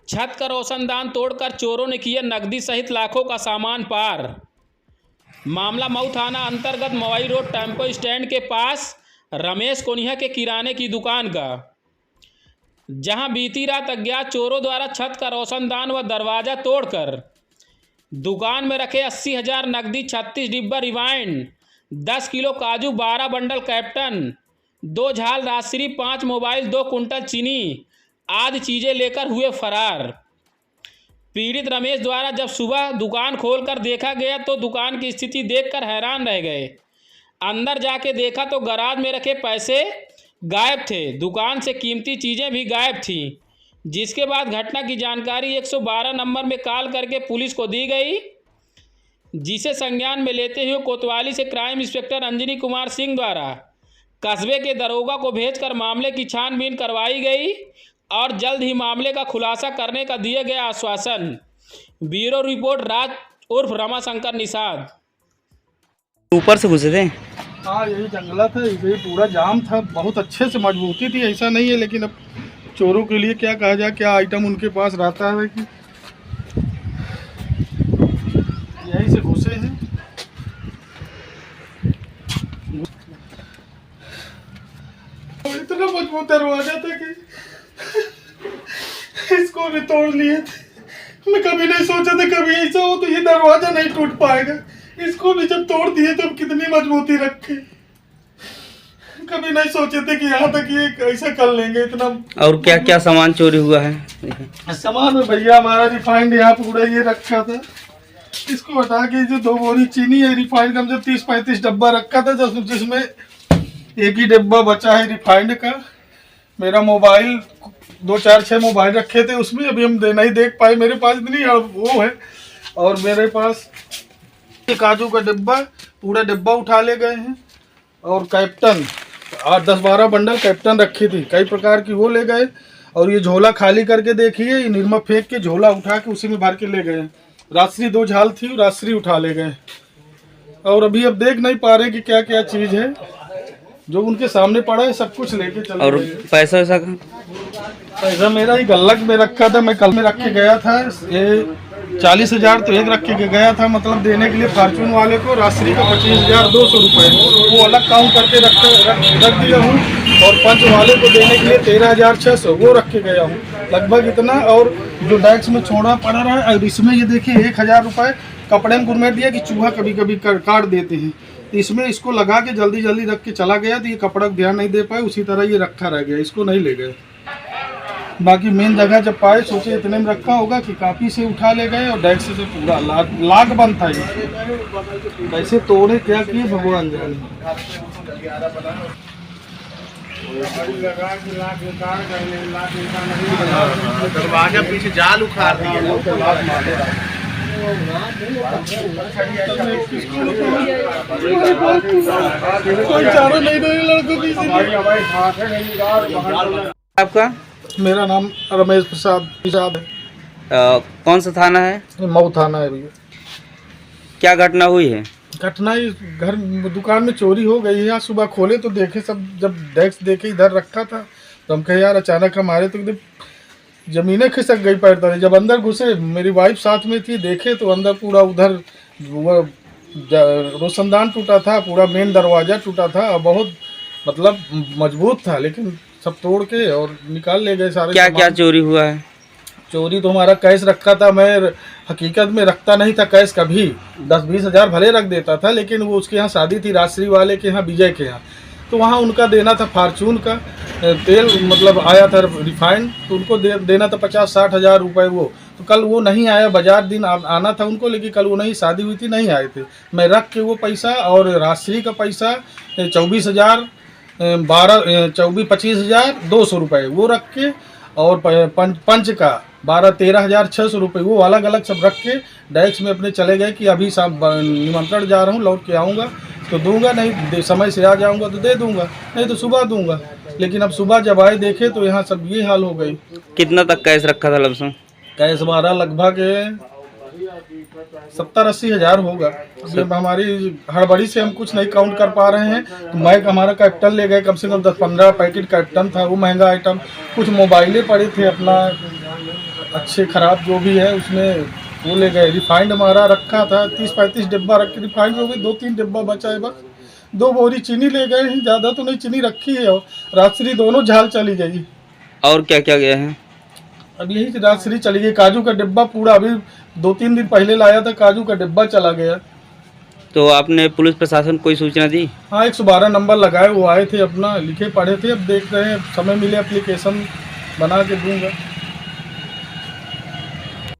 छत का रोशनदान तोड़कर चोरों ने किया नकदी सहित लाखों का सामान पार। मामला मऊ थाना अंतर्गत मवई रोड टेम्पो स्टैंड के पास रमेश कोनिया के किराने की दुकान का, जहां बीती रात अज्ञात चोरों द्वारा छत का रोशनदान व दरवाजा तोड़कर दुकान में रखे 80,000 नकदी, 36 डिब्बा रिवाइंड, 10 किलो काजू, 12 बंडल कैप्टन, 2 झाल राजश्री, 5 मोबाइल, 2 कुंटल चीनी आदि चीजें लेकर हुए फरार। पीड़ित रमेश द्वारा जब सुबह दुकान खोलकर देखा गया तो दुकान की स्थिति देखकर हैरान रह गए। अंदर जाके देखा तो गराज में रखे पैसे गायब थे, दुकान से कीमती चीज़ें भी गायब थीं। जिसके बाद घटना की जानकारी 112 नंबर में कॉल करके पुलिस को दी गई, जिसे संज्ञान में लेते हुए कोतवाली से क्राइम इंस्पेक्टर अंजनी कुमार सिंह द्वारा कस्बे के दरोगा को भेजकर मामले की छानबीन करवाई गई और जल्द ही मामले का खुलासा करने का दिया गया आश्वासन। ब्यूरो रिपोर्ट राज उर्फ रमाशंकर निषाद। ऊपर से घुसे थे? हाँ, यही जंगला था, यही पूरा जाम था, बहुत अच्छे से मजबूती थी, ऐसा नहीं है। लेकिन अब चोरों के लिए क्या कहा जाए, क्या आइटम उनके पास रहता है कि यहीं से घुसे हैं। इतना मजबूत दरवाजा था कि इसको भी तोड़ लिए थे। मैं कभी नहीं सोचा था कभी ऐसा हो तो ये दरवाजा नहीं टूट पाएगा। इसको भी जब तोड़ दिए तो कितनी मजबूती रखे, कभी नहीं सोचे थे कि यहाँ तक ये ऐसा कर लेंगे इतना। और क्या क्या सामान चोरी हुआ है? सामान में भैया हमारा रिफाइंड यहाँ पूरा ये रखा था, इसको हटा के जो 2 बोरी चीनी है रिफाइंड का, जो 30-35 डब्बा रखा था, जिसमें एक ही डिब्बा बचा है रिफाइंड का। मेरा मोबाइल 2-4-6 मोबाइल रखे थे उसमें, अभी हम नहीं देख पाए, मेरे पास इतनी वो है। और मेरे पास काजू का डिब्बा, पूरा डिब्बा उठा ले गए हैं। और कैप्टन 8-10-12 बंडल कैप्टन रखी थी, कई प्रकार की, वो ले गए। और ये झोला खाली करके देखिए, ये निरमा फेंक के झोला उठा के उसी में भर के ले गए। राजश्री 2 झाल थी, राजश्री उठा ले गए। और अभी अब देख नहीं पा रहे कि क्या क्या चीज़ है, जो उनके सामने पड़ा है सब कुछ लेके चले। और पैसा वैसा का? पैसा मेरा ही गल्लक में रखा था, मैं कल में रख के गया था। ये 40,000 तो एक रख के गया था, मतलब देने के लिए फॉर्चून वाले को। राजश्री का 25,200 रुपये वो अलग काउंट करके रख दिया हूँ। और पंच वाले को देने के लिए 13,600 वो रख के गया हूँ, लगभग इतना। और जो डैक्स में छोड़ा पड़ा रहा है, और इसमें ये देखिए 1,000 रुपये कपड़े में गुरमेट दिया कि चूहा कभी कभी काट देते हैं, तो इसमें इसको लगा के जल्दी जल्दी रख के चला गया। तो ये कपड़ा ध्यान नहीं दे पाए, उसी तरह ये रखा रह गया, इसको नहीं ले गए। बाकी मेन जगह जब पाए सोचे इतने में रखा होगा कि कापी से उठा ले गए। और डेस्क से पूरा लाग बंद था, ये कैसे तोड़े क्या किए भगवान जाने। दरवाजा पीछे जाल उखाड़ दिया। कोई चारों नहीं रहे लड़कों की। आपका? मेरा नाम रमेश प्रसाद है। कौन सा थाना है? मऊ थाना है भैया। क्या घटना हुई है? घटना ही घर दुकान में चोरी हो गई है। आज सुबह खोले तो देखे सब, जब डेस्क देखे इधर रखा था तो हम कहे यार अचानक हमारे तो एकदम ज़मीनें खिसक गई पैर तले। जब अंदर घुसे, मेरी वाइफ साथ में थी, देखे तो अंदर पूरा उधर रोशनदान टूटा था, पूरा मेन दरवाज़ा टूटा था, और बहुत मतलब मजबूत था। लेकिन सब तोड़ के और निकाल ले गए सारे। क्या क्या चोरी हुआ है? चोरी तो हमारा कैश रखा था, मैं हकीकत में रखता नहीं था कैश कभी, 10-20 हज़ार भले रख देता था। लेकिन वो उसके यहाँ शादी थी, राजश्री वाले के यहाँ, विजय के यहाँ, तो वहाँ उनका देना था फॉर्चून का तेल, मतलब आया था रिफाइंड, तो उनको देना था 50-60 हज़ार रुपये। वो तो कल वो नहीं आया, बाजार दिन आना था उनको, लेकिन कल वो नहीं, शादी हुई थी, नहीं आए थे। मैं रख के वो पैसा और राजश्री का पैसा 25,200 रुपये वो रख के, और पंच का 13,600 रुपये वो अलग अलग सब रख के डैक्स में अपने चले गए कि अभी सब निमंत्रण जा रहा हूँ, लौट के आऊँगा तो दूंगा, नहीं समय से आ जाऊँगा तो दे दूंगा, नहीं तो सुबह दूंगा। लेकिन अब सुबह जब आए देखे तो यहाँ सब ये हाल हो गई। कितना तक कैश रखा था लमसम? कैश हमारा लगभग 70-80 हज़ार होगा। अब हमारी हड़बड़ी से हम कुछ नहीं काउंट कर पा रहे हैं। तो मैक हमारा कैपिटल ले गए, कम से कम 10-15 पैकेट कैपिटल था, वो महंगा आइटम। कुछ मोबाइलें पड़े थे अपना अच्छे ख़राब जो भी है उसमें, वो ले गए। रिफाइंड हमारा रखा था 30-35 डिब्बा रख के रिफाइंड हो गई, 2-3 डिब्बा बचा है बस। 2 बोरी चीनी ले गए हैं, ज़्यादा तो नहीं चीनी रखी है। और राजश्री दोनों झाल चली गई। और क्या क्या गया है? अब यही राजश्री चली गई। काजू का डिब्बा पूरा अभी 2-3 दिन पहले लाया था, काजू का डिब्बा चला गया। तो आपने पुलिस प्रशासन को कोई सूचना दी? हाँ, 112 नंबर लगाए, वो आए थे, अपना लिखे पढ़े थे। अब देख रहे हैं, समय मिले एप्लीकेशन बना के दूंगा।